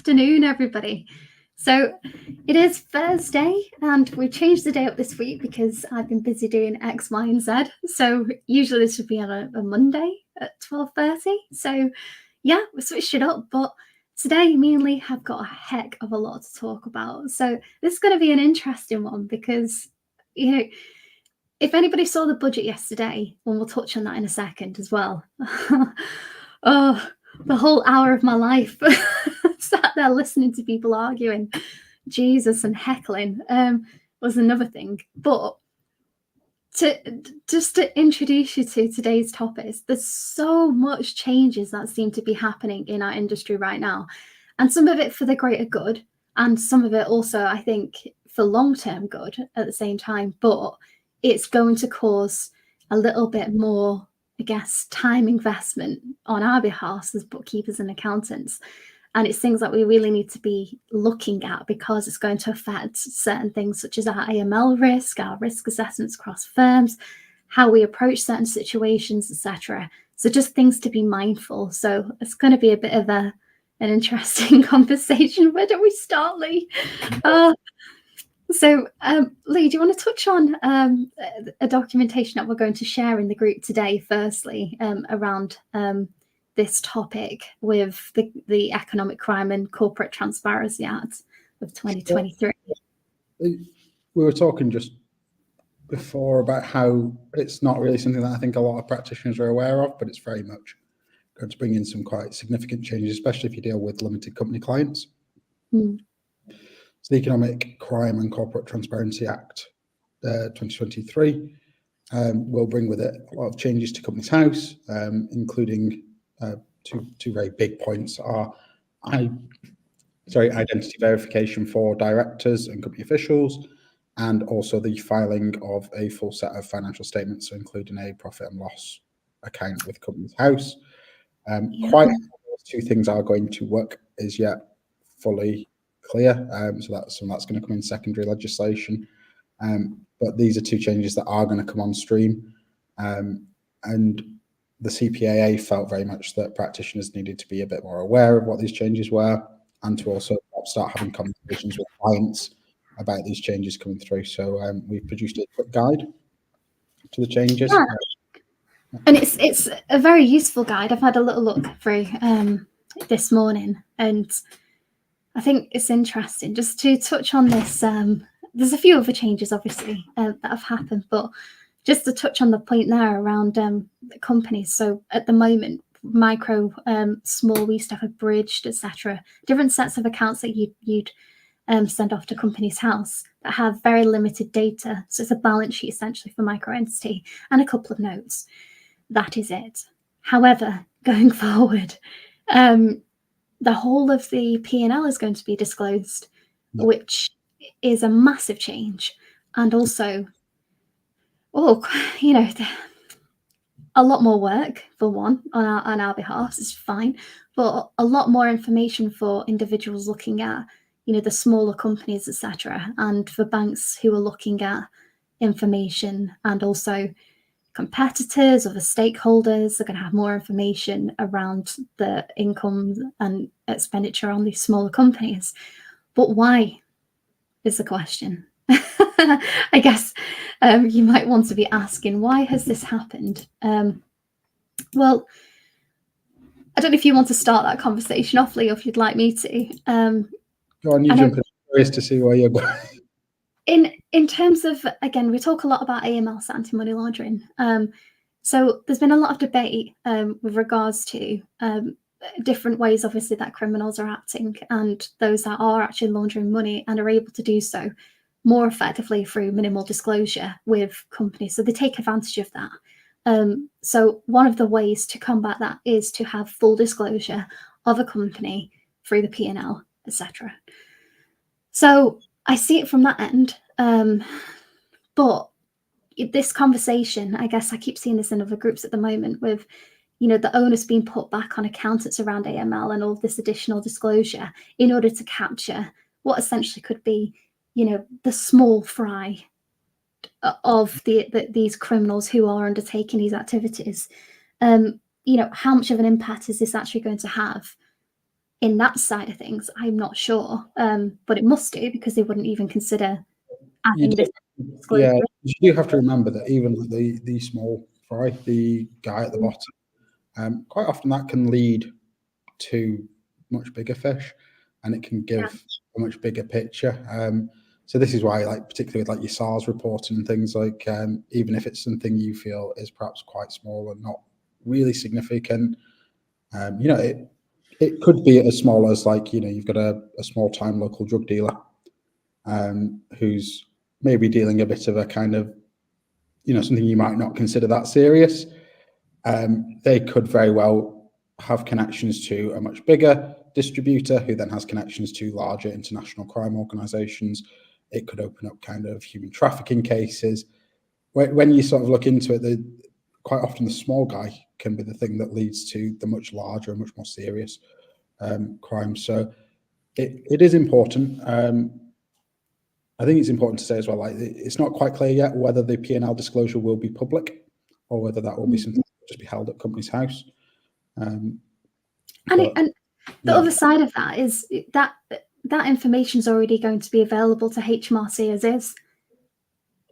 afternoon, everybody. So it is Thursday, and we changed the day up this week because I've been busy doing X, Y, and Z. So usually this would be on a Monday at 12:30. So yeah, we switched it up. But today, me and Lee have got a heck of a lot to talk about. So this is going to be an interesting one because, if anybody saw the budget yesterday, and we'll touch on that in a second as well. Oh, the whole hour of my life sat there listening to people arguing, Jesus, and heckling was another thing. But to introduce you to today's topics, there's so much changes that seem to be happening in our industry right now, and some of it for the greater good, and some of it also, I think, for long-term good at the same time. But it's going to cause a little bit more, I guess, time investment on our behalf as bookkeepers and accountants. And it's things that we really need to be looking at because it's going to affect certain things such as our AML risk, our risk assessments across firms, how we approach certain situations, etc. So just things to be mindful. So it's going to be a bit of an interesting conversation. Where do we start, Lee? So, Lee, do you want to touch on a documentation that we're going to share in the group today, firstly, around this topic with the Economic Crime and Corporate Transparency Act of 2023? We were talking just before about how it's not really something that I think a lot of practitioners are aware of, but it's very much going to bring in some quite significant changes, especially if you deal with limited company clients. So the Economic Crime and Corporate Transparency Act 2023 will bring with it a lot of changes to Companies House, including two very big points are identity verification for directors and company officials, and also the filing of a full set of financial statements, so including a profit and loss account with Companies House. Quite how those two things are going to work is yet fully clear. So that's going to come in secondary legislation. But these are two changes that are going to come on stream. And the CPAA felt very much that practitioners needed to be a bit more aware of what these changes were, and to also start having conversations with clients about these changes coming through. So we've produced a quick guide to the changes. Yeah. And it's a very useful guide. I've had a little look through this morning, and I think it's interesting just to touch on this. There's a few other changes, obviously, that have happened, but just to touch on the point there around companies. So at the moment, micro, small, we used to have abridged, etc. Different sets of accounts that you'd send off to Companies House that have very limited data. So it's a balance sheet essentially for micro entity and a couple of notes. That is it. However, going forward, the whole of the P&L is going to be disclosed, which is a massive change, and also, a lot more work for one on our behalf is fine, but a lot more information for individuals looking at, the smaller companies, etc., and for banks who are looking at information, and also competitors, other stakeholders are going to have more information around the income and expenditure on these smaller companies. But why is the question? I guess you might want to be asking, why has this happened? Well, I don't know if you want to start that conversation off, Lee, or if you'd like me to. Go on, you jump in. Curious to see where you're going. In terms of, again, we talk a lot about AML, anti-money laundering. So there's been a lot of debate with regards to different ways, obviously, that criminals are acting, and those that are actually laundering money and are able to do so more effectively through minimal disclosure with companies. So they take advantage of that. So one of the ways to combat that is to have full disclosure of a company through the P&L, etc. So I see it from that end. But this conversation, I guess I keep seeing this in other groups at the moment with, the onus being put back on accountants around AML and all this additional disclosure in order to capture what essentially could be, the small fry of these criminals who are undertaking these activities. How much of an impact is this actually going to have in that side of things, I'm not sure, but it must do because they wouldn't even consider You adding do, this disclosure. yeah, you do have to remember that even the small fry, the guy at the bottom, quite often that can lead to much bigger fish, and it can give a much bigger picture. So this is why, like particularly with like your SARS reporting and things like, even if it's something you feel is perhaps quite small and not really significant, it could be as small as like, you've got a small time local drug dealer who's maybe dealing a bit of a kind of, something you might not consider that serious. They could very well have connections to a much bigger distributor who then has connections to larger international crime organizations. It could open up kind of human trafficking cases. When you sort of look into it, quite often the small guy can be the thing that leads to the much larger and much more serious crimes. So it is important. I think it's important to say as well, like it's not quite clear yet whether the P&L disclosure will be public or whether that will be something that will just be held at Companies House. And the other side of that is that information is already going to be available to HMRC as is.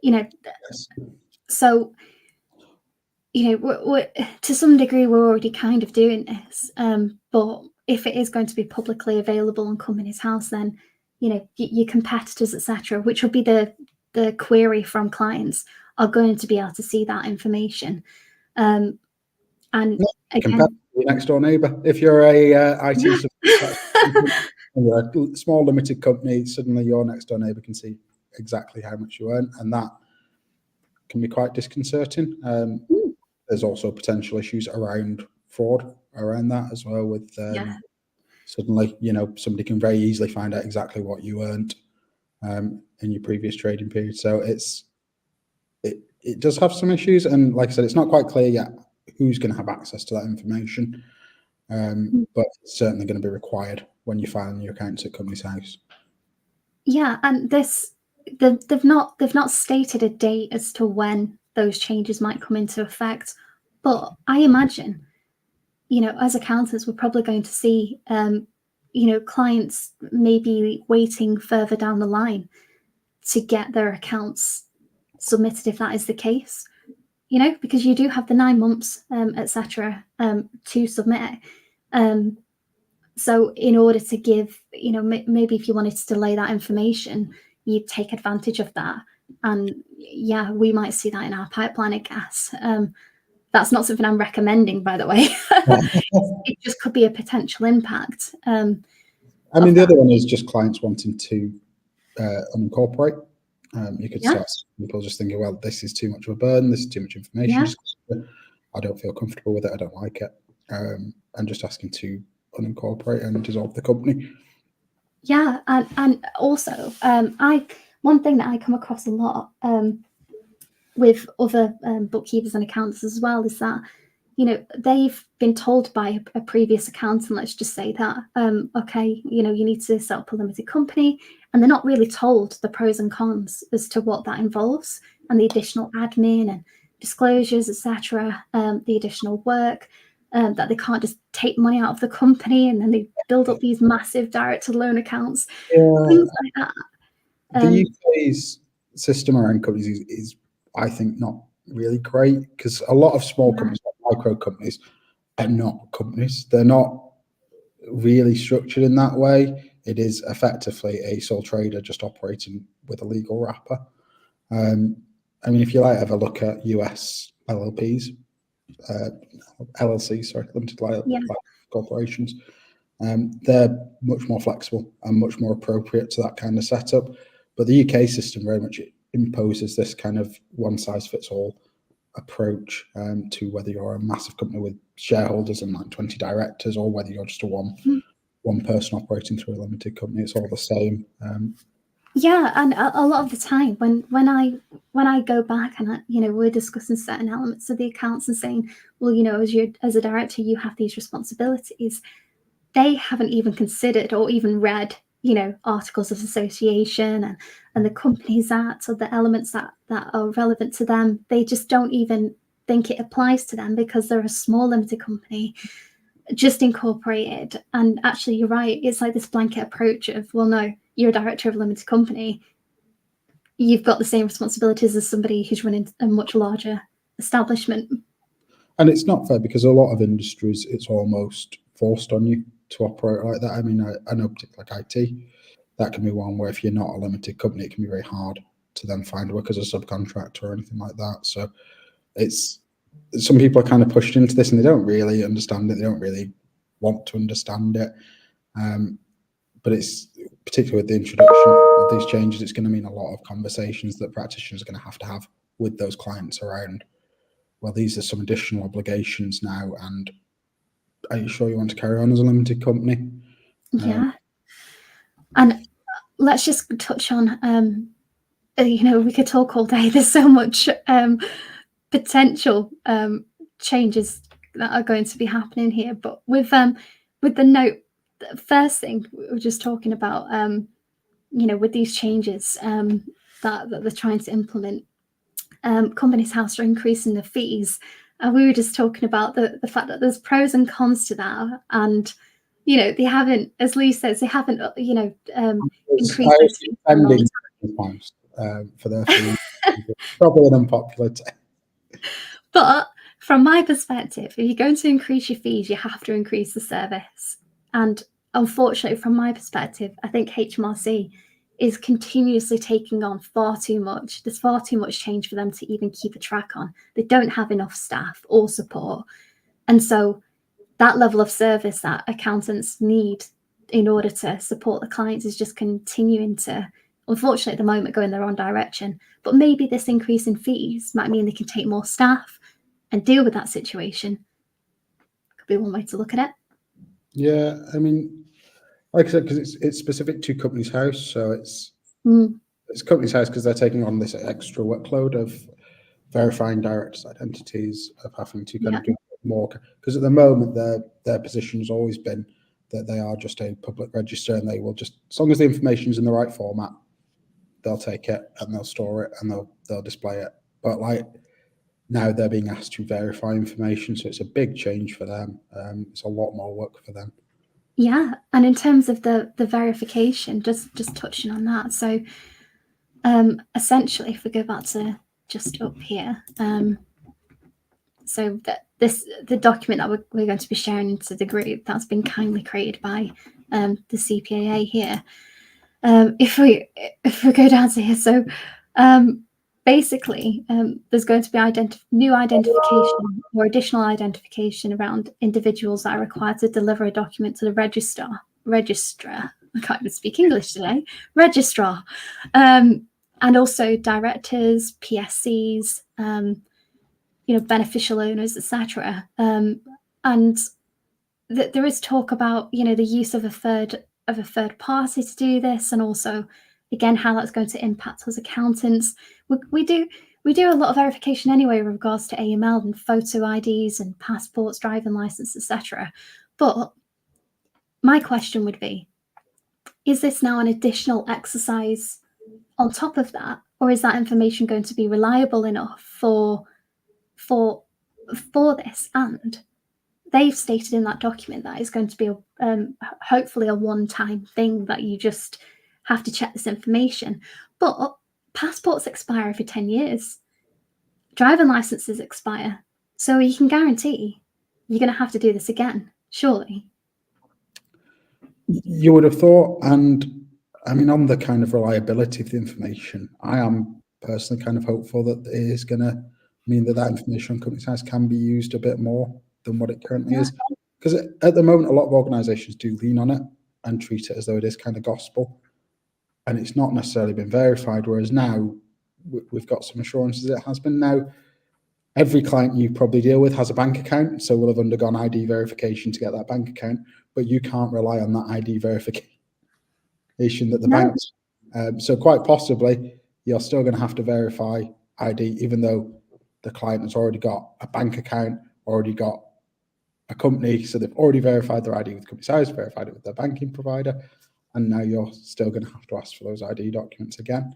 Yes. So, we're, to some degree, we're already kind of doing this. But if it is going to be publicly available on Companies House, then, your competitors, etc., which will be the query from clients, are going to be able to see that information. And again, your next door neighbour. If you're a IT you're a small limited company, suddenly your next door neighbour can see exactly how much you earn, and that can be quite disconcerting. There's also potential issues around fraud around that as well. With suddenly, somebody can very easily find out exactly what you earned in your previous trading period. So it does have some issues, and like I said, it's not quite clear yet who's going to have access to that information. But it's certainly going to be required when you file your accounts at Companies House. Yeah, and they've not stated a date as to when those changes might come into effect, but I imagine, as accountants, we're probably going to see, clients maybe waiting further down the line to get their accounts submitted if that is the case. Because you do have the 9 months, etc., to submit it. So in order to give, maybe if you wanted to delay that information, you'd take advantage of that. And yeah, we might see that in our pipeline, I guess. That's not something I'm recommending, by the way. It just could be a potential impact. I mean, the other one is just clients wanting to unincorporate. You could start people just thinking, well, this is too much of a burden, this is too much information. I don't feel comfortable with it, I don't like it. And just asking to unincorporate and dissolve the company. Yeah, and also, one thing that I come across a lot with other bookkeepers and accountants as well is that, they've been told by a previous accountant, let's just say that, okay, you need to set up a limited company, and they're not really told the pros and cons as to what that involves and the additional admin and disclosures, etc., the additional work, that they can't just take money out of the company and then they build up these massive director loan accounts, things like that. The UK's system around companies is, I think, not really great, because a lot of small companies, like micro companies, are not companies. They're not really structured in that way. It is effectively a sole trader just operating with a legal wrapper. I mean, if you like, have a look at US LLPs, LLCs, sorry, limited liability corporations. They're much more flexible and much more appropriate to that kind of setup. But the UK system very much imposes this kind of one-size-fits-all approach to whether you're a massive company with shareholders and like 20 directors, or whether you're just a one person operating through a limited company. It's all the same. Yeah, and a lot of the time when I go back and we're discussing certain elements of the accounts and saying, well, as a director, you have these responsibilities. They haven't even considered or even read, articles of association and the Companies Act or the elements that are relevant to them. They just don't even think it applies to them because they're a small limited company. just incorporated. And actually, you're right. It's like this blanket approach of, well, no, you're a director of a limited company. You've got the same responsibilities as somebody who's running a much larger establishment. And it's not fair because a lot of industries, it's almost forced on you to operate like that. I mean, I know particularly like IT, that can be one where if you're not a limited company, it can be very hard to then find work as a subcontractor or anything like that. So it's, some people are kind of pushed into this and they don't really understand it. They don't really want to understand it. But it's, particularly with the introduction of these changes, it's going to mean a lot of conversations that practitioners are going to have with those clients around, well, these are some additional obligations now, and are you sure you want to carry on as a limited company? Yeah. And let's just touch on, we could talk all day. There's so much potential changes that are going to be happening here. But with the note, the first thing we were just talking about, with these changes that they're trying to implement, Companies House are increasing the fees. We were just talking about the fact that there's pros and cons to that, and they haven't, as Lee says, they haven't increased those fees for a long time. For their fees, probably an unpopular take. But from my perspective, if you're going to increase your fees, you have to increase the service. And unfortunately, from my perspective, I think HMRC is continuously taking on far too much. There's far too much change for them to even keep a track on. They don't have enough staff or support. And so that level of service that accountants need in order to support the clients is just continuing to, unfortunately, at the moment, go in the wrong direction. But maybe this increase in fees might mean they can take more staff and deal with that situation. Could be one way to look at it. Yeah, I mean, like I said, because it's specific to Companies House, so it's Companies House because they're taking on this extra workload of verifying directors' identities, of having to kind of do more. Because at the moment, their position has always been that they are just a public register, and they will just, as long as the information is in the right format, they'll take it and they'll store it and they'll display it. But like now, they're being asked to verify information, so it's a big change for them. It's a lot more work for them. Yeah, and in terms of the verification, just touching on that. So essentially, if we go back to just up here, so that the document that we're going to be sharing into the group, that's been kindly created by the CPAA here. If we go down to here, so basically, there's going to be new identification or additional identification around individuals that are required to deliver a document to the registrar. I can't even speak English today. Registrar, and also directors, PSCs, beneficial owners, etc. And there is talk about the use of a third party to do this, and also again how that's going to impact us accountants. We do a lot of verification anyway with regards to AML and photo IDs and passports, driving license, etc. But my question would be, is this now an additional exercise on top of that, or is that information going to be reliable enough for this? And they've stated in that document that it's going to be hopefully a one-time thing, that you just have to check this information. But passports expire every 10 years. Driving licenses expire. So you can guarantee you're going to have to do this again, surely. You would have thought, and I mean, on the kind of reliability of the information, I am personally kind of hopeful that it is going to mean that information on Companies House can be used a bit more than what it currently is. Because at the moment, a lot of organisations do lean on it and treat it as though it is kind of gospel, and it's not necessarily been verified. Whereas now, we've got some assurances it has been. Now, every client you probably deal with has a bank account, so will have undergone ID verification to get that bank account, but you can't rely on that ID verification that the banks. So quite possibly, you're still going to have to verify ID, even though the client has already got a bank account, already got a company, so they've already verified their ID with Companies House, verified it with their banking provider, and now you're still going to have to ask for those ID documents again.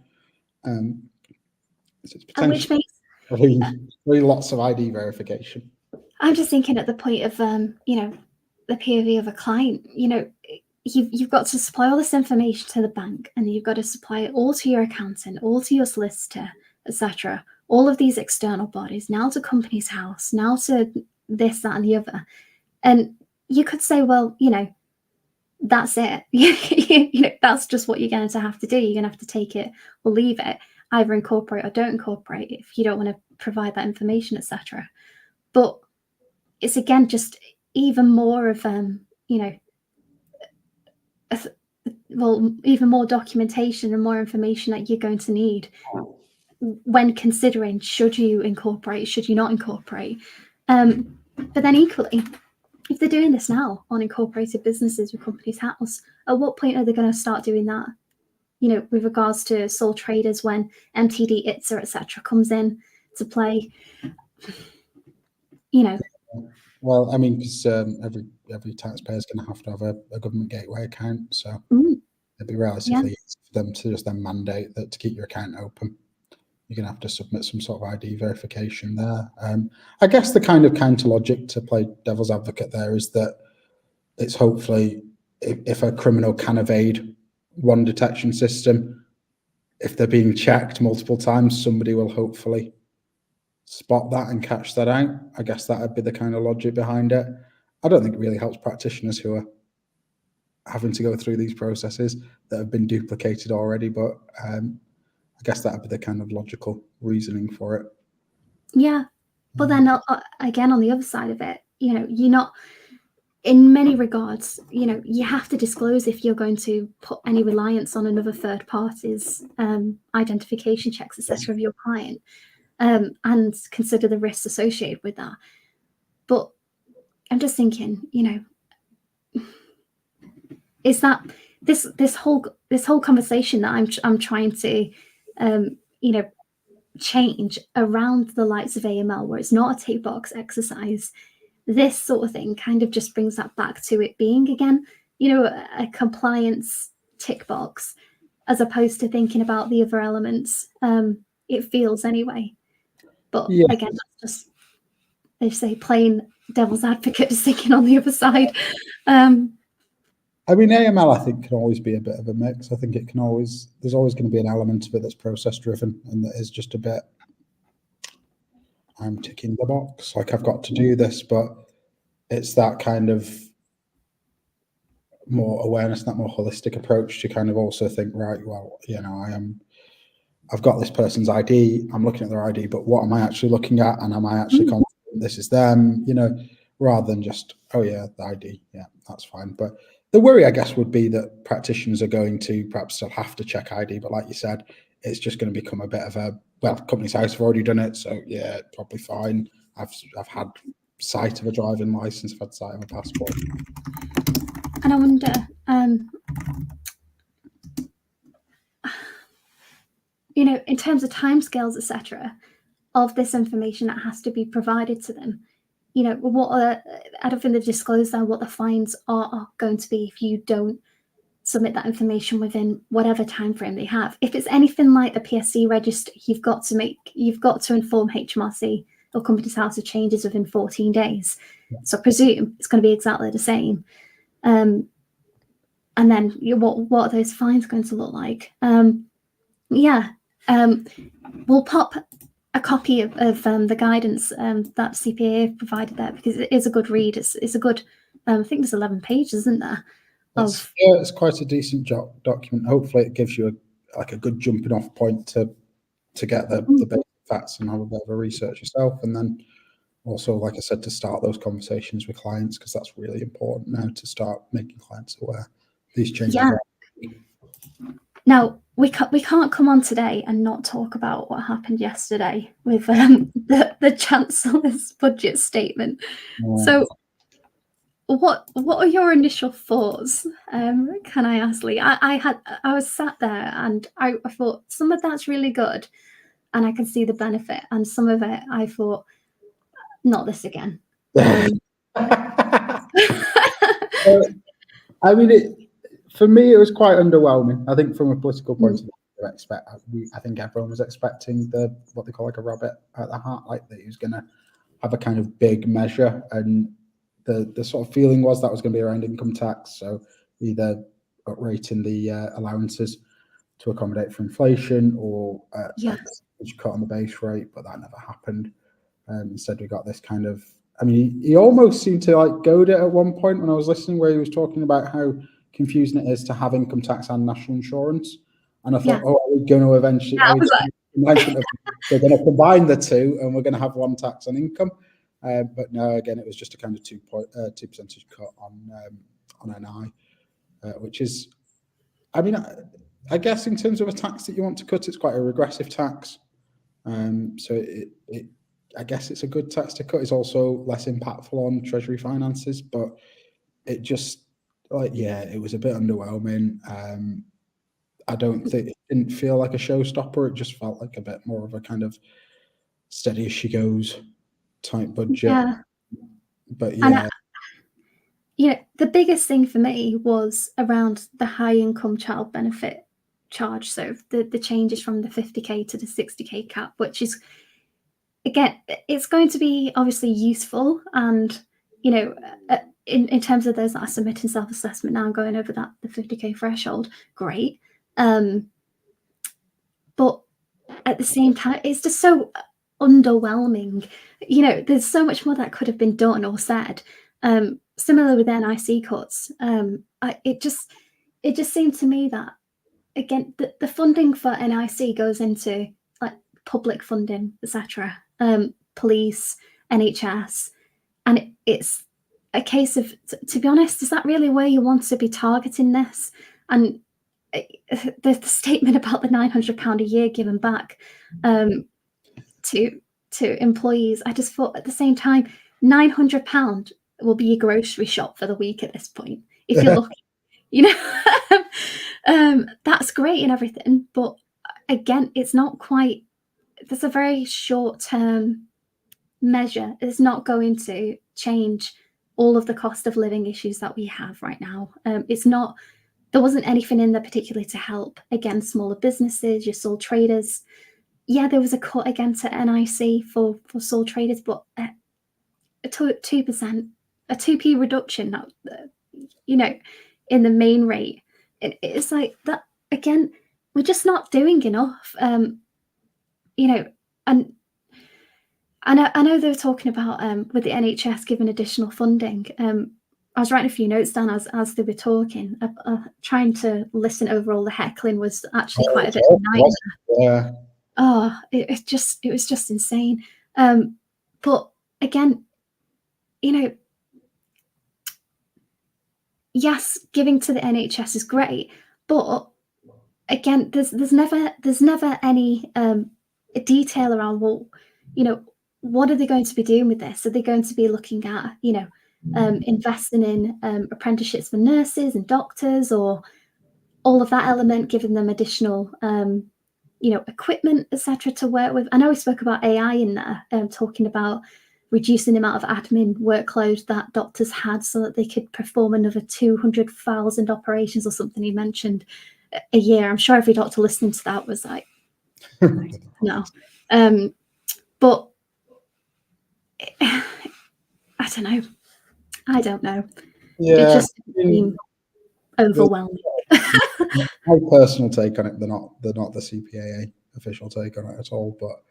So it's potentially really lots of ID verification. I'm just thinking at the point of, the POV of a client, you've got to supply all this information to the bank, and you've got to supply it all to your accountant, all to your solicitor, etc. All of these external bodies, now to Companies House, now to this, that, and the other. And you could say, well, that's it. That's just what you're going to have to do. You're going to have to take it or leave it, either incorporate or don't incorporate if you don't want to provide that information, etc. But it's again just even more of even more documentation and more information that you're going to need when considering should you incorporate, should you not incorporate. But then equally, if they're doing this now on incorporated businesses with Companies House, at what point are they going to start doing that? With regards to sole traders, when MTD, ITSA, etc. comes in to play. Well, I mean, because every taxpayer is going to have a government gateway account, so it'd be relatively easy for them to just then mandate that to keep your account open, you're going to have to submit some sort of ID verification there. I guess the kind of counter logic, to play devil's advocate there, is that it's hopefully if a criminal can evade one detection system, if they're being checked multiple times, somebody will hopefully spot that and catch that out. I guess that would be the kind of logic behind it. I don't think it really helps practitioners who are having to go through these processes that have been duplicated already, but I guess that would be the kind of logical reasoning for it. Yeah, but then again, on the other side of it, you're not, in many regards, you have to disclose if you're going to put any reliance on another third party's identification checks, etc. of your client, and consider the risks associated with that. But I'm just thinking, is that this whole conversation that I'm trying to change around the likes of AML, where it's not a tick box exercise, this sort of thing kind of just brings that back to it being, again, a compliance tick box, as opposed to thinking about the other elements. It feels anyway. But again, that's just, they say, plain devil's advocate, just thinking on the other side. I mean, AML, I think, can always be a bit of a mix. I think it can always, there's always going to be an element of it that's process driven and that is just a bit, I'm ticking the box, like I've got to do this, but it's that kind of more awareness, that more holistic approach to kind of also think, right, well, I've got this person's ID, I'm looking at their ID, but what am I actually looking at? And am I actually confident this is them, rather than just, oh yeah, the ID, yeah, that's fine. But the worry, I guess, would be that practitioners are going to perhaps still have to check ID, but like you said, it's just going to become a bit of a, well, Companies House have already done it, so yeah, probably fine. I've had sight of a driving license, I've had sight of a passport. And I wonder, in terms of timescales, etc., of this information that has to be provided to them, I don't think they've disclosed that, what the fines are going to be if you don't submit that information within whatever time frame they have. If it's anything like the PSC register, you've got to inform HMRC or Companies House of changes within 14 days. So I presume it's going to be exactly the same. And then what are those fines going to look like? We'll pop a copy of the guidance that CPAA provided there, because it is a good read. It's a good, I think there's 11 pages, isn't there? It's quite a decent document. Hopefully it gives you a good jumping off point to get the basic facts and have a bit of a research yourself. And then also, like I said, to start those conversations with clients, because that's really important now, to start making clients aware these changes. Now, we can't come on today and not talk about what happened yesterday with the Chancellor's budget statement. Yeah. So what are your initial thoughts? Can I ask, Lee? I was sat there and I thought some of that's really good and I can see the benefit, and some of it I thought, not this again. I mean, for me, it was quite underwhelming. I think from a political point of view, I think everyone was expecting what they call like a rabbit at the hat, like that he was going to have a kind of big measure, and the sort of feeling was that was going to be around income tax, so either uprating the allowances to accommodate for inflation or Yes. a cut on the base rate, but that never happened. Instead, we got this kind of. I mean, he almost seemed to like goad it at one point when I was listening, where he was talking about how confusing it is to have income tax and national insurance. And I thought, Yeah. oh, are we going to eventually? I was like, We're going to combine the two, and we're going to have one tax on income. But no, again, it was just a kind of 2 percentage cut on NI, which is, I mean, I guess in terms of a tax that you want to cut, it's quite a regressive tax. So I guess it's a good tax to cut. It's also less impactful on Treasury finances, but it just it was a bit underwhelming. I don't think it didn't feel like a showstopper. It just felt like a bit more of a kind of steady as she goes type budget. yeah. But And the biggest thing for me was around the high income child benefit charge. So the changes from the 50k to the 60k cap, which is, again, it's going to be obviously useful. And, in terms of those that are submitting self-assessment now, going over the 50k threshold, great. But at the same time, it's just so underwhelming. There's so much more that could have been done or said. Similar with NIC cuts. It just seemed to me that, again, the funding for NIC goes into like public funding, etc., police, NHS, and it's a case of, to be honest, is that really where you want to be targeting this? And the statement about the £900 a year given back to employees, I just thought at the same time, £900 will be your grocery shop for the week at this point, if you're lucky. That's great and everything, but again, it's not quite. There's a very short-term measure. It's not going to change all of the cost of living issues that we have right now. It's not. There wasn't anything in there particularly to help, again, smaller businesses, your sole traders. Yeah, there was a cut again to NIC for sole traders, but a 2%, a 2p reduction, in the main rate. It's like that, again, we're just not doing enough. And I know they were talking about with the NHS giving additional funding. I was writing a few notes down as they were talking. Trying to listen over all the heckling was actually quite a bit of a nightmare. Yeah. Oh, it was just insane. But again, yes, giving to the NHS is great, but again, there's never any detail around, well, what are they going to be doing with this? Are they going to be looking at, investing in apprenticeships for nurses and doctors, or all of that element, giving them additional, equipment, etc., to work with? I know we spoke about AI in there, talking about reducing the amount of admin workload that doctors had so that they could perform another 200,000 operations or something he mentioned a year. I'm sure every doctor listening to that was like, no. But I don't know. Yeah. It just seemed overwhelming. My personal take on it, they're not the CPAA official take on it at all, but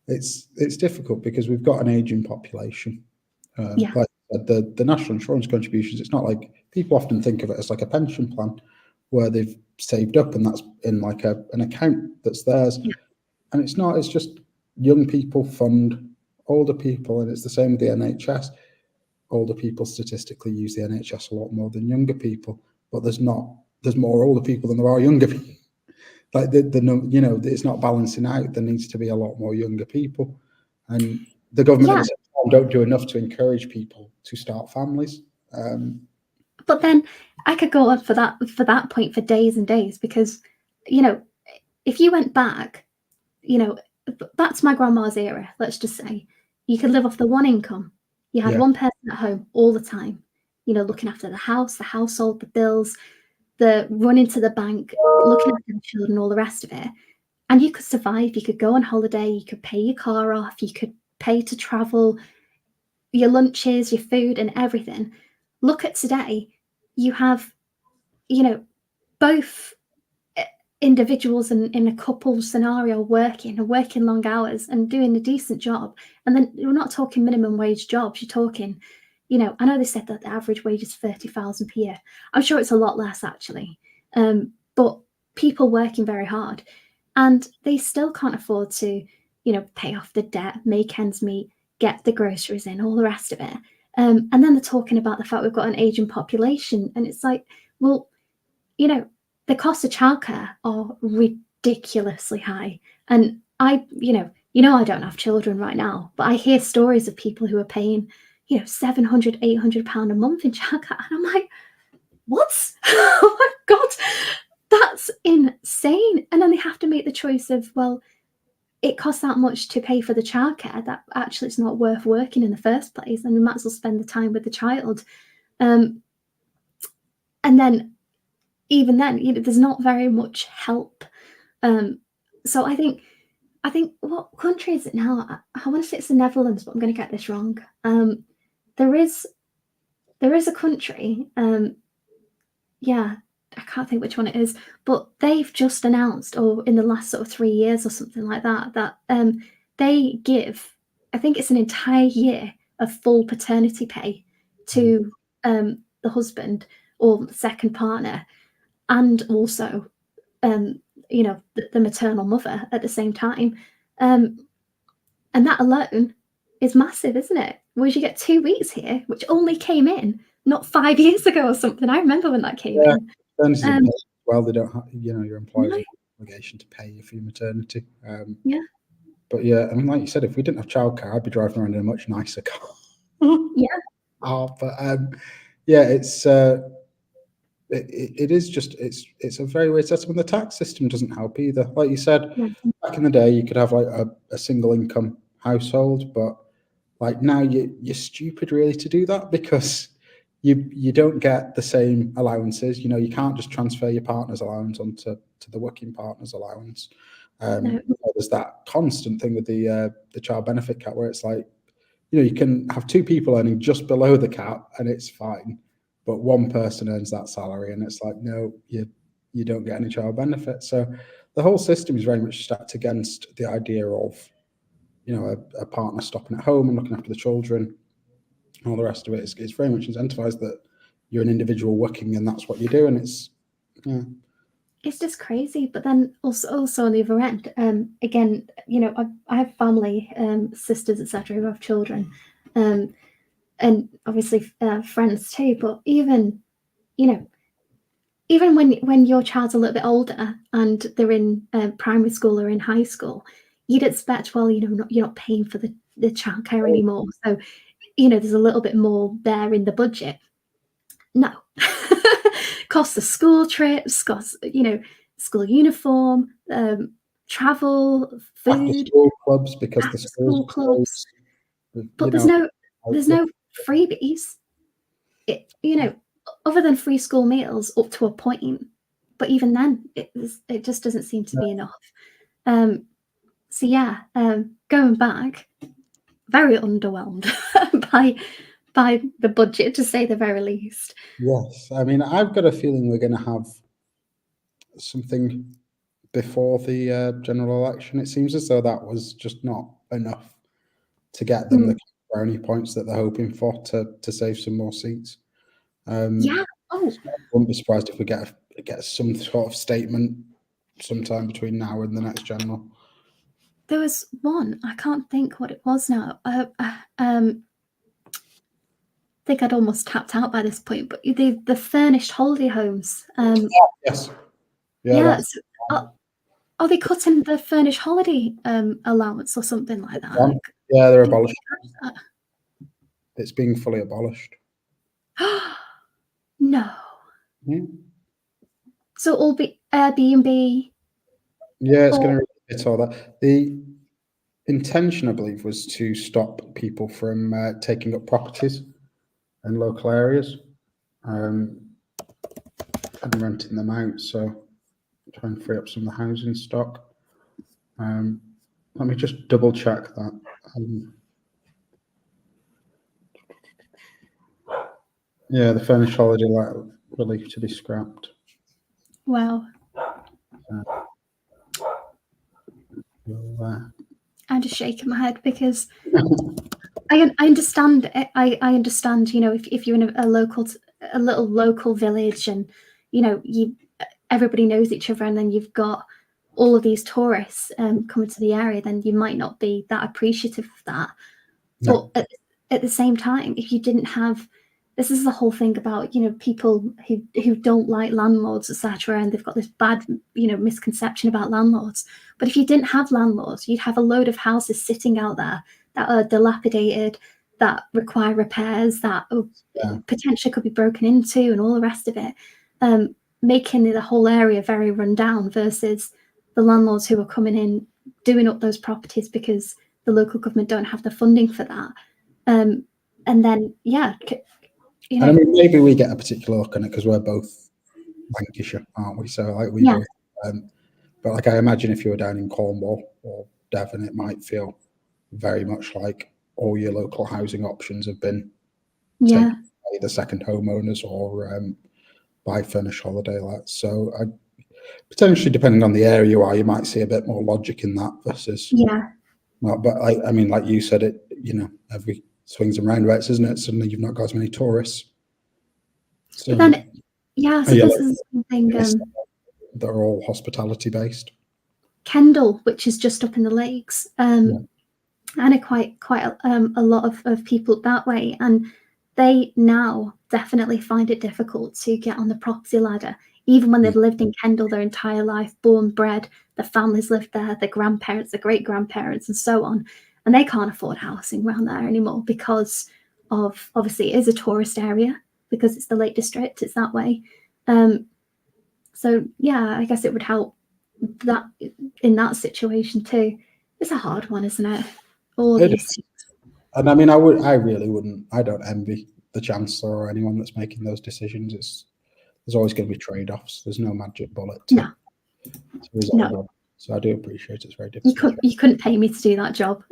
it's difficult because we've got an aging population. Yeah. Like the national insurance contributions, it's not like people often think of it as like a pension plan where they've saved up and that's in like an account that's theirs. Yeah. And it's not. It's just young people fund older people, and it's the same with the NHS. Older people statistically use the NHS a lot more than younger people, but there's more older people than there are younger people. Like it's not balancing out. There needs to be a lot more younger people, and the government at the same time don't do enough to encourage people to start families. But then I could go on for that point for days and days, because if you went back, back to my grandma's era, let's just say, you could live off the one income. You had one person at home all the time, looking after the house, the household, the bills, the running to the bank, looking after the children, all the rest of it. And you could survive. You could go on holiday. You could pay your car off. You could pay to travel. your lunches, your food, and everything. Look at today. You have, both individuals in a couple scenario working long hours and doing a decent job. And then you're not talking minimum wage jobs. You're talking, I know they said that the average wage is 30,000 per year. I'm sure it's a lot less actually. But people working very hard, and they still can't afford to, pay off the debt, make ends meet, get the groceries in, all the rest of it. And then they're talking about the fact we've got an aging population, and it's like, well, the costs of childcare are ridiculously high. And I don't have children right now, but I hear stories of people who are paying, 700, 800 pound a month in childcare, and I'm like, what? Oh my god, that's insane. And then they have to make the choice of, well, it costs that much to pay for the childcare that actually it's not worth working in the first place, and we might as well spend the time with the child. And then even then, there's not very much help. So I think what country is it now? I want to say it's the Netherlands, but I'm going to get this wrong. There is a country. Yeah, I can't think which one it is, but they've just announced, or in the last sort of 3 years or something like that, that they give, I think it's an entire year of full paternity pay to the husband or the second partner, and also the maternal mother at the same time. And that alone is massive, isn't it? Whereas you get 2 weeks here, which only came in not 5 years ago or something. I remember when that came in. Maternity are paid as well, they don't have, your employers No. have an obligation to pay you for your maternity. Yeah. But yeah, I mean, like you said, if we didn't have childcare, I'd be driving around in a much nicer car. Yeah. But yeah, it is just it's a very weird system, and the tax system doesn't help either. Like you said, Yeah. back in the day, you could have like a single income household, but like now you're stupid really to do that, because you don't get the same allowances. You can't just transfer your partner's allowance onto the working partner's allowance. No. There's that constant thing with the child benefit cap, where it's like, you can have two people earning just below the cap and it's fine, but one person earns that salary and it's like, no, you don't get any child benefit. So the whole system is very much stacked against the idea of, a partner stopping at home and looking after the children. All the rest of it is very much incentivized that you're an individual working and that's what you do. And it's, yeah. It's just crazy. But then also on the other end, again, I have family, sisters, etc., who have children, and obviously friends too. But even when your child's a little bit older and they're in primary school or in high school, you'd expect, well, you're not paying for the childcare anymore, so there's a little bit more there in the budget. No. Costs of school trips, costs, school uniform, travel, After food, school clubs, because the after schools school clubs. close, But there's no freebies. Other than free school meals up to a point. But even then, it just doesn't seem to be enough. So yeah, going back, very underwhelmed by the budget, to say the very least. Yes, I mean, I've got a feeling we're going to have something before the general election. It seems as though that was just not enough to get them the brownie points that they're hoping for to save some more seats. Yeah. Oh, So I wouldn't be surprised if we get some sort of statement sometime between now and the next general. there was one. I can't think what it was now. I think I'd almost tapped out by this point, but the furnished holiday homes. Yes. Yeah. That's So, are they cutting the furnished holiday allowance or something like that? yeah, they're abolished. It's being fully abolished. No. Yeah, So all be Airbnb. yeah, it's going to hit all that. The intention, I believe, was to stop people from taking up properties in local areas and renting them out. So try and free up some of the housing stock. Let me just double check that. Yeah, the furnished holiday let relief to be scrapped. Wow. I'm just shaking my head because I understand it. I understand, you know, if you're in a little local village and, you know, everybody knows each other, and then you've got all of these tourists coming to the area, then you might not be that appreciative of that. No. But at the same time, if you didn't have, this is the whole thing about, you know, people who don't like landlords, etc., and they've got this bad, you know, misconception about landlords. But if you didn't have landlords, you'd have a load of houses sitting out there that are dilapidated, that require repairs, that potentially could be broken into, and all the rest of it, making the whole area very run down, versus the landlords who are coming in, doing up those properties because the local government don't have the funding for that. And then, yeah, you know. And I mean, maybe we get a particular look on it because we're both Lancashire, aren't we? So like we both. But like I imagine if you were down in Cornwall or Devon, it might feel very much like all your local housing options have been taken by either second homeowners or by furnished holiday lets. So potentially, depending on the area you are, you might see a bit more logic in that versus. Well, but I mean, like you said, it, you know, every swings and roundabouts, isn't it? Suddenly you've not got as many tourists. So, but then, so this is something that are all hospitality based. Kendal, which is just up in the lakes, and quite a lot of people that way, and they now definitely find it difficult to get on the property ladder, even when they've lived in Kendal their entire life, born, bred, their families lived there, their grandparents, their great grandparents, and so on, and they can't afford housing around there anymore because of, obviously, it is a tourist area because it's the Lake District, it's that way. So yeah, I guess it would help that in that situation too. It's a hard one, isn't it? All these. And I mean, I really wouldn't. I don't envy the Chancellor or anyone that's making those decisions. There's always going to be trade-offs. There's no magic bullet to resolve them. So I do appreciate it's very difficult. You couldn't pay me to do that job.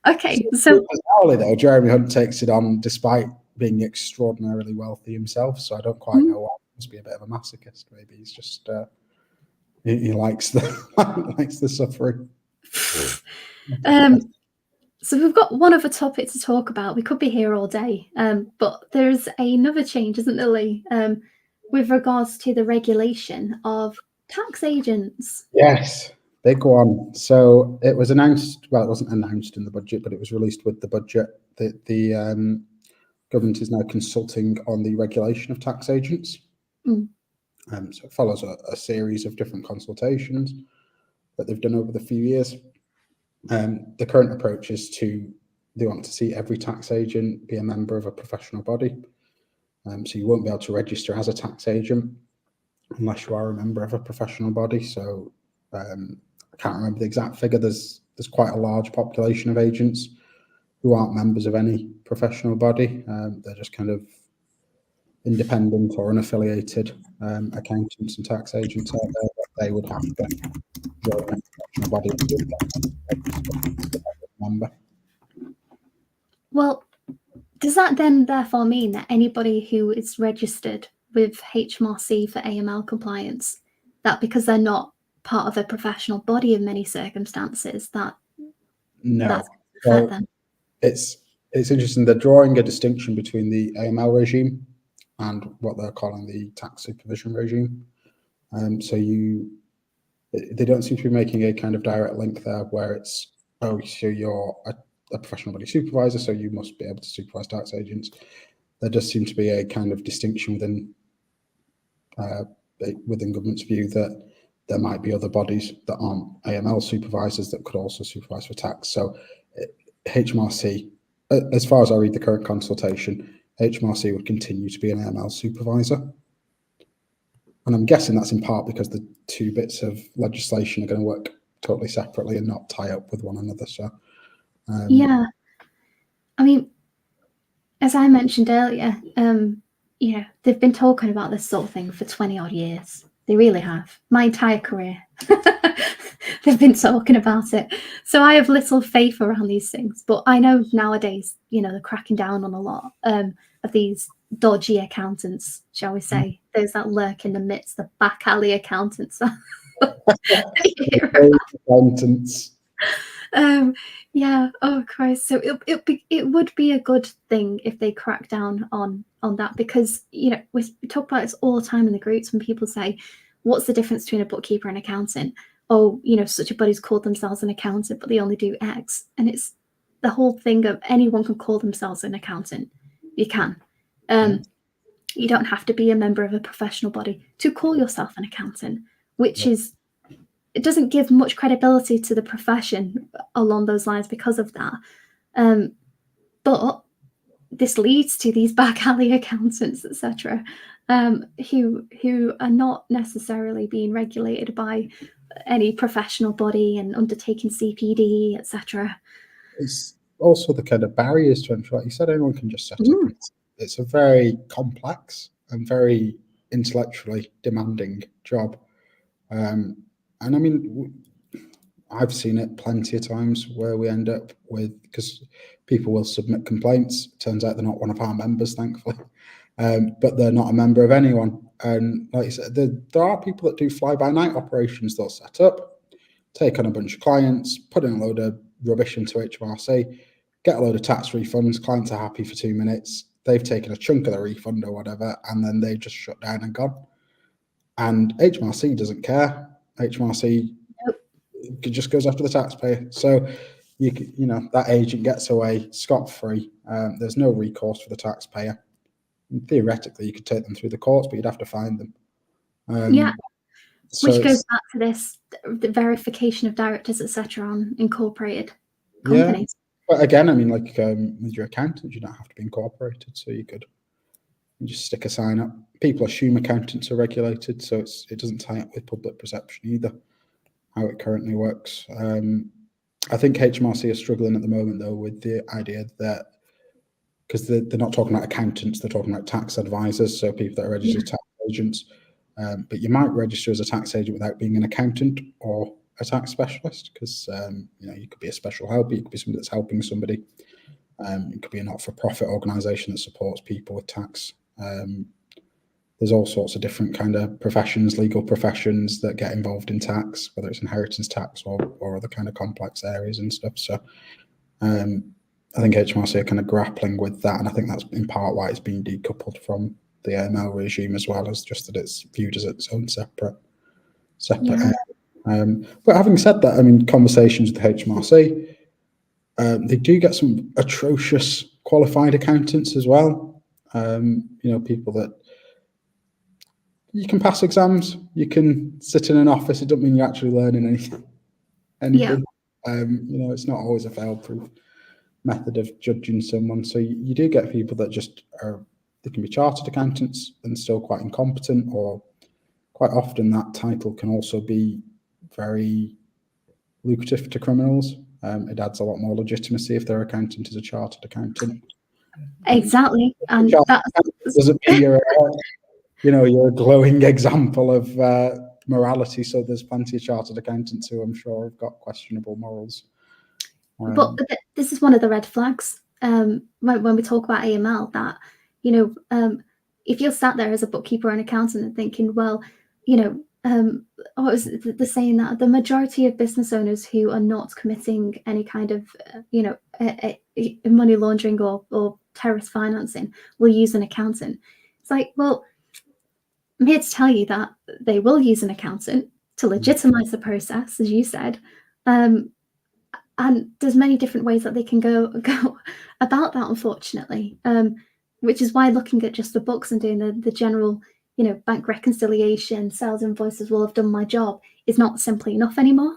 Okay, so bizarrely though, Jeremy Hunt takes it on despite being extraordinarily wealthy himself. So I don't quite know why. He must be a bit of a masochist. Maybe he's just he likes the suffering. So we've got one other topic to talk about. We could be here all day, but there's another change, isn't there, Lee, with regards to the regulation of tax agents? Yes, big one. So it was announced, well, it wasn't announced in the budget, but it was released with the budget that the government is now consulting on the regulation of tax agents. So it follows a series of different consultations that they've done over the few years. The current approach is they want to see every tax agent be a member of a professional body. So you won't be able to register as a tax agent unless you are a member of a professional body. So I can't remember the exact figure. There's quite a large population of agents who aren't members of any professional body. They're just kind of independent or unaffiliated accountants and tax agents out there. That they would have to join a professional body and be a member. Well, does that then therefore mean that anybody who is registered with HMRC for AML compliance, that because they're not part of a professional body in many circumstances, that's then? It's interesting. They're drawing a distinction between the AML regime and what they're calling the tax supervision regime. So they don't seem to be making a kind of direct link there where it's, so you're a professional body supervisor, so you must be able to supervise tax agents. There does seem to be a kind of distinction within government's view that there might be other bodies that aren't AML supervisors that could also supervise for tax. So HMRC, as far as I read the current consultation, HMRC would continue to be an AML supervisor. And I'm guessing that's in part because the two bits of legislation are going to work totally separately and not tie up with one another. So, yeah, I mean, as I mentioned earlier, they've been talking about this sort of thing for 20 odd years. They really have. My entire career, they've been talking about it. So I have little faith around these things, but I know nowadays, they're cracking down on a lot of these dodgy accountants, shall we say? Those that lurk in the midst, the back alley accountants. Accountants. Yeah. Oh Christ. So it would be a good thing if they crack down on that, because we talk about this all the time in the groups when people say, "What's the difference between a bookkeeper and accountant?" Oh, such a body's called themselves an accountant, but they only do X, and it's the whole thing of anyone can call themselves an accountant. You can. You don't have to be a member of a professional body to call yourself an accountant, which is. It doesn't give much credibility to the profession along those lines because of that. But this leads to these back alley accountants, etc., who are not necessarily being regulated by any professional body and undertaking CPD, etc. It's also the kind of barriers to entry. Like you said, anyone can just set up. It's a very complex and very intellectually demanding job. And I mean, I've seen it plenty of times where we end up with, because people will submit complaints. Turns out they're not one of our members, thankfully, but they're not a member of anyone. And like you said, there are people that do fly-by-night operations. They'll set up, take on a bunch of clients, put in a load of rubbish into HMRC, get a load of tax refunds. Clients are happy for 2 minutes. They've taken a chunk of the refund or whatever, and then they just shut down and gone. And HMRC doesn't care. HMRC just goes after the taxpayer. So that agent gets away scot-free. There's no recourse for the taxpayer. And theoretically, you could take them through the courts, but you'd have to find them. Which goes back to the verification of directors, etc., on incorporated companies. But again, I mean, like with your accountant, you don't have to be incorporated, so you just stick a sign up. People assume accountants are regulated, so it doesn't tie up with public perception either, how it currently works. I think HMRC are struggling at the moment, though, with the idea that, because they're not talking about accountants, they're talking about tax advisors, so people that are registered tax agents. But you might register as a tax agent without being an accountant or a tax specialist, because you could be a special helper, you could be somebody that's helping somebody. It could be a not-for-profit organisation that supports people with tax. There's all sorts of different kind of professions, legal professions, that get involved in tax, whether it's inheritance tax or other kind of complex areas and stuff. So I think HMRC are kind of grappling with that, and I think that's in part why it's been decoupled from the AML regime, as well as just that it's viewed as its own separate area. But having said that, I mean, conversations with HMRC, they do get some atrocious qualified accountants as well. People that you can pass exams, you can sit in an office. It doesn't mean you're actually learning anything. It's not always a fail-proof method of judging someone. So you do get people that just they can be chartered accountants and still quite incompetent, or quite often that title can also be very lucrative to criminals. It adds a lot more legitimacy if their accountant is a chartered accountant. Exactly, and that doesn't mean you're a glowing example of morality. So there's plenty of chartered accountants who I'm sure have got questionable morals. But this is one of the red flags when we talk about AML, that if you're sat there as a bookkeeper or an accountant and thinking, well, what was the saying, that the majority of business owners who are not committing any kind of money laundering or terrorist financing will use an accountant. It's like, well, I'm here to tell you that they will use an accountant to legitimize the process, as you said. And there's many different ways that they can go about that, unfortunately, which is why looking at just the books and doing the general, bank reconciliation, sales invoices, will have done my job, is not simply enough anymore,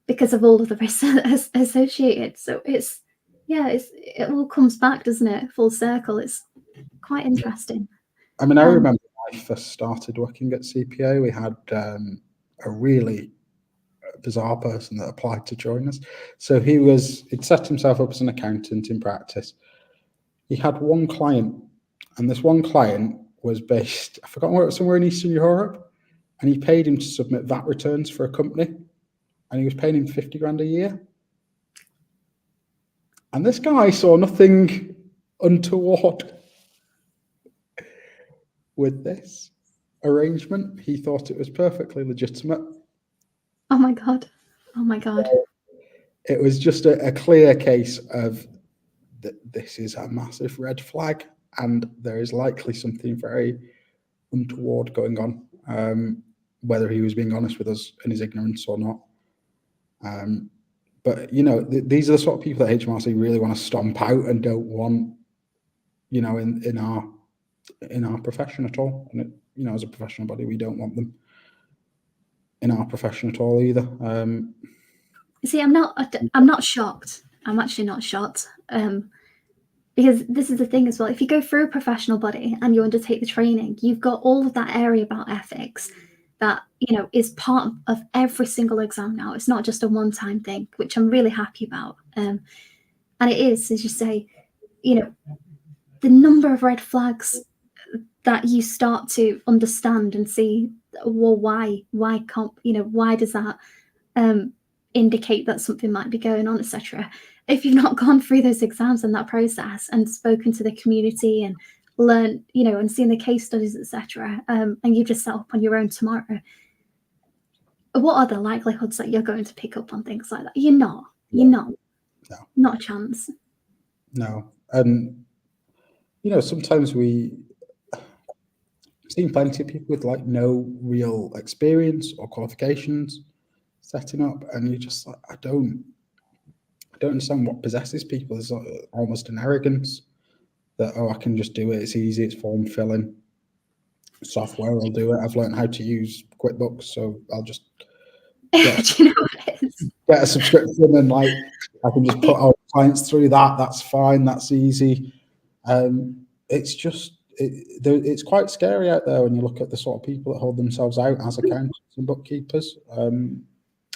because of all of the risks associated. So it all comes back, doesn't it? Full circle. It's quite interesting. I mean, I remember when I first started working at CPAA, we had a really bizarre person that applied to join us. So he'd set himself up as an accountant in practice. He had one client, and this one client was based, I forgot where, somewhere in Eastern Europe, and he paid him to submit VAT returns for a company. and he was paying him 50 grand a year. And this guy saw nothing untoward with this arrangement. He thought it was perfectly legitimate. Oh my God. Oh my God. It was just a clear case of that this is a massive red flag, and there is likely something very untoward going on, whether he was being honest with us in his ignorance or not. But these are the sort of people that HMRC really want to stomp out and don't want, in our profession at all. And as a professional body, we don't want them in our profession at all either. See, I'm not shocked. I'm actually not shocked. Because this is the thing as well. If you go through a professional body and you undertake the training, you've got all of that area about ethics that is part of every single exam now. It's not just a one-time thing, which I'm really happy about. And it is, as you say, the number of red flags that you start to understand and see. Well, why can't why does that indicate that something might be going on, etc. If you've not gone through those exams and that process and spoken to the community and learned, and seen the case studies, etc., and you just set up on your own tomorrow, what are the likelihoods that you're going to pick up on things like that? You're not. No. Not a chance. No. And sometimes we've seen plenty of people with like no real experience or qualifications setting up, and you're just like, I don't understand what possesses people. There's almost an arrogance that, I can just do it, it's easy, it's form filling software, I'll do it, I've learned how to use QuickBooks, so I'll just do you know what it is? Get a subscription, and like I can just put our clients through that. That's fine, that's easy. It's just it's quite scary out there when you look at the sort of people that hold themselves out as accountants and bookkeepers.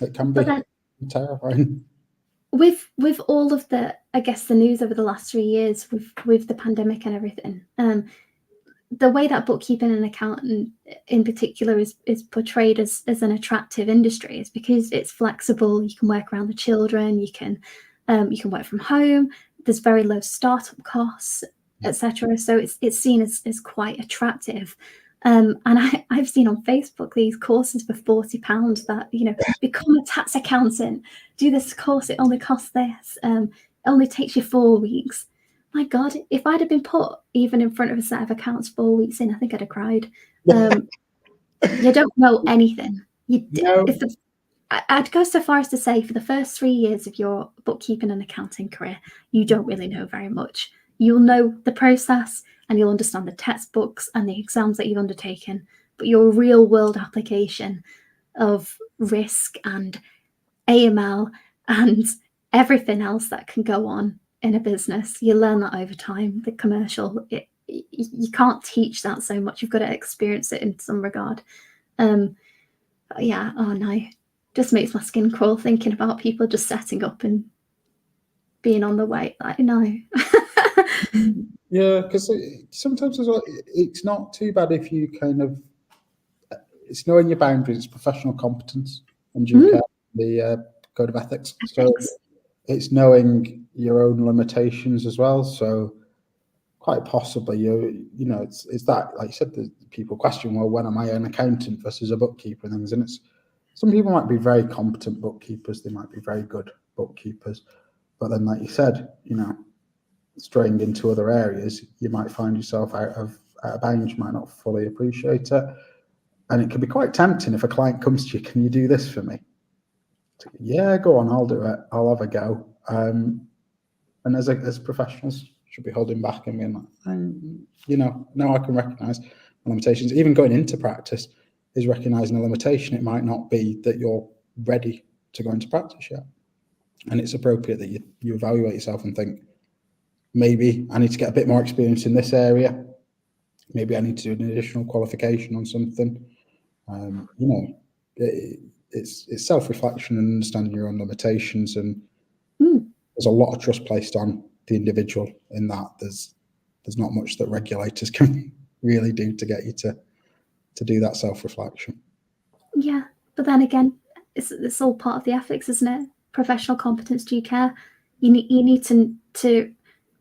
It can be terrifying. With all of the, I guess, the news over the last 3 years with the pandemic and everything, the way that bookkeeping and accounting in particular is portrayed as an attractive industry is because it's flexible. You can work around the children. You can work from home. There's very low startup costs, etc. So it's seen as quite attractive. And I've seen on Facebook these courses for £40 that, become a tax accountant, do this course, it only costs this, it only takes you 4 weeks. My God, if I'd have been put even in front of a set of accounts 4 weeks in, I think I'd have cried. You don't know anything. No. I'd go so far as to say for the first 3 years of your bookkeeping and accounting career, you don't really know very much. You'll know the process and you'll understand the textbooks and the exams that you've undertaken, but your real world application of risk and AML and everything else that can go on in a business, you learn that over time. The commercial, you can't teach that so much. You've got to experience it in some regard. Yeah, oh no, just makes my skin crawl thinking about people just setting up and being on the way. Like, no. Yeah, because sometimes as well, it's not too bad if you it's knowing your boundaries, it's professional competence and due care, the code of ethics. So it's knowing your own limitations as well. So quite possibly, it's that, like you said, the people question, well, when am I an accountant versus a bookkeeper and things? And some people might be very competent bookkeepers, they might be very good bookkeepers, but then, like you said, straying into other areas, you might find yourself out of bounds, you might not fully appreciate it. And it can be quite tempting if a client comes to you, can you do this for me? Yeah, go on, I'll do it, I'll have a go. And as professionals, should be holding back and being like, now I can recognise my limitations. Even going into practice is recognising a limitation. It might not be that you're ready to go into practice yet. And it's appropriate that you evaluate yourself and think, maybe I need to get a bit more experience in this area. Maybe I need to do an additional qualification on something. It's self-reflection and understanding your own limitations, and there's a lot of trust placed on the individual in that. There's not much that regulators can really do to get you to do that self-reflection. Yeah, but then again, it's all part of the ethics, isn't it? Professional competence, due care. You need to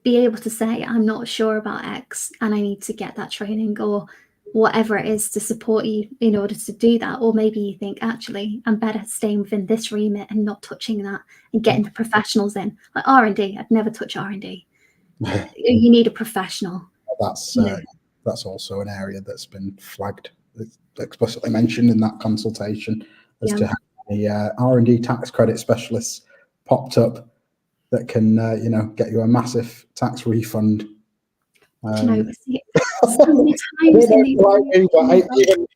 be able to say, I'm not sure about X and I need to get that training or whatever it is to support you in order to do that. Or maybe you think, actually, I'm better staying within this remit and not touching that and getting the professionals in. Like R&D, I'd never touch R&D. You need a professional. That's also an area that's been flagged, explicitly mentioned in that consultation as to how many R&D tax credit specialists popped up that can, get you a massive tax refund. Do you know, so many times in these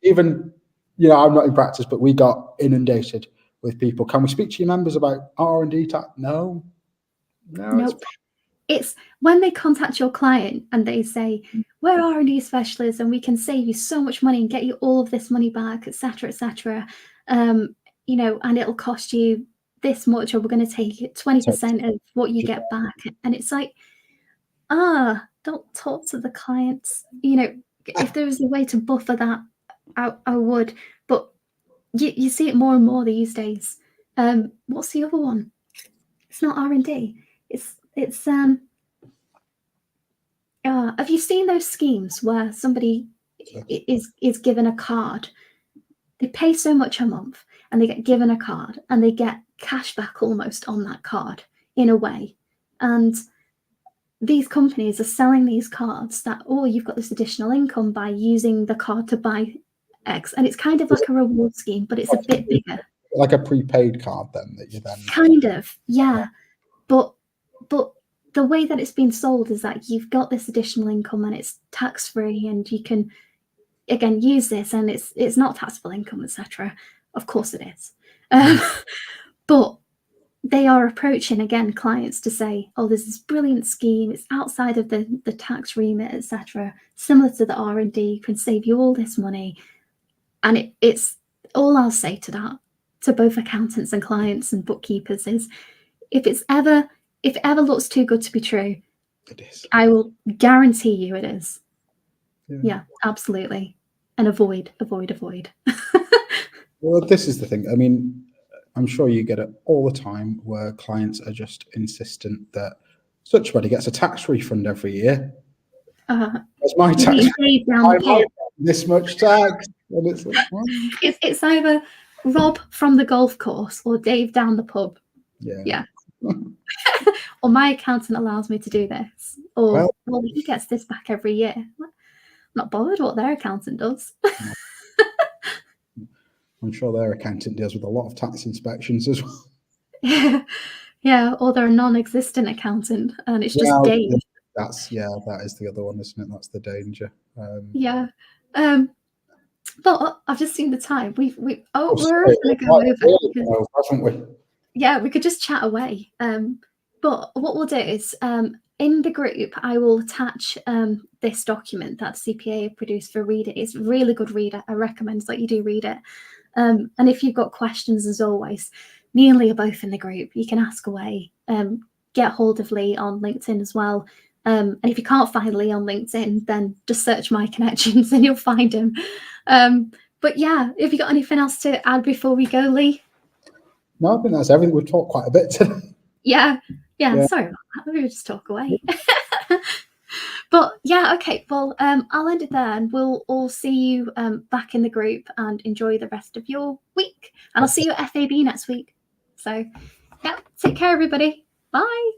even, I'm not in practice, but we got inundated with people. Can we speak to your members about R&D tax? No. Nope. It's when they contact your client and they say, we're R&D specialists and we can save you so much money and get you all of this money back, etc., etc. And it'll cost you this much, or we're going to take 20% of what you get back. And it's like, don't talk to the clients. If there was a way to buffer that, I would. But you see it more and more these days. What's the other one? It's not R&D. It's have you seen those schemes where somebody is given a card? They pay so much a month and they get given a card and they get cash back almost on that card in a way. And these companies are selling these cards that, you've got this additional income by using the card to buy X. And it's kind of like a reward scheme, but it's a bit bigger. Like a prepaid card then that you then... Kind of, yeah. But the way that it's been sold is that you've got this additional income and it's tax-free and you can, again, use this and it's not taxable income, etc. Of course it is. But they are approaching, again, clients to say, there's this brilliant scheme. It's outside of the tax remit, etc. Similar to the R&D, can save you all this money. And it's all I'll say to that, to both accountants and clients and bookkeepers, is if it ever looks too good to be true, it is. I will guarantee you it is. Yeah, absolutely. And avoid. Well, this is the thing. I mean, I'm sure you get it all the time where clients are just insistent that such money gets a tax refund every year. That's my tax. This much tax, and it's like, it's either Rob from the golf course or Dave down the pub. Yeah. Or my accountant allows me to do this, or he gets this back every year. I'm not bothered what their accountant does. I'm sure their accountant deals with a lot of tax inspections as well. Yeah, or they're a non-existent accountant, and it's just Dave. That is the other one, isn't it? That's the danger. But I've just seen the time. We're going to go over, haven't we? Yeah, we could just chat away. But what we'll do is, in the group, I will attach this document that CPAA produced for read it. It's a really good read. I recommend that you do read it. And if you've got questions, as always, me and Lee are both in the group. You can ask away. Get hold of Lee on LinkedIn as well. And if you can't find Lee on LinkedIn, then just search my connections and you'll find him. But yeah, have you got anything else to add before we go, Lee? No, I think that's everything. We've talked quite a bit today. Yeah. Sorry about that. We just talk away. But yeah, okay. Well, I'll end it there, and we'll all see you back in the group, and enjoy the rest of your week. And I'll see you at FAB next week. So, yeah, take care, everybody. Bye.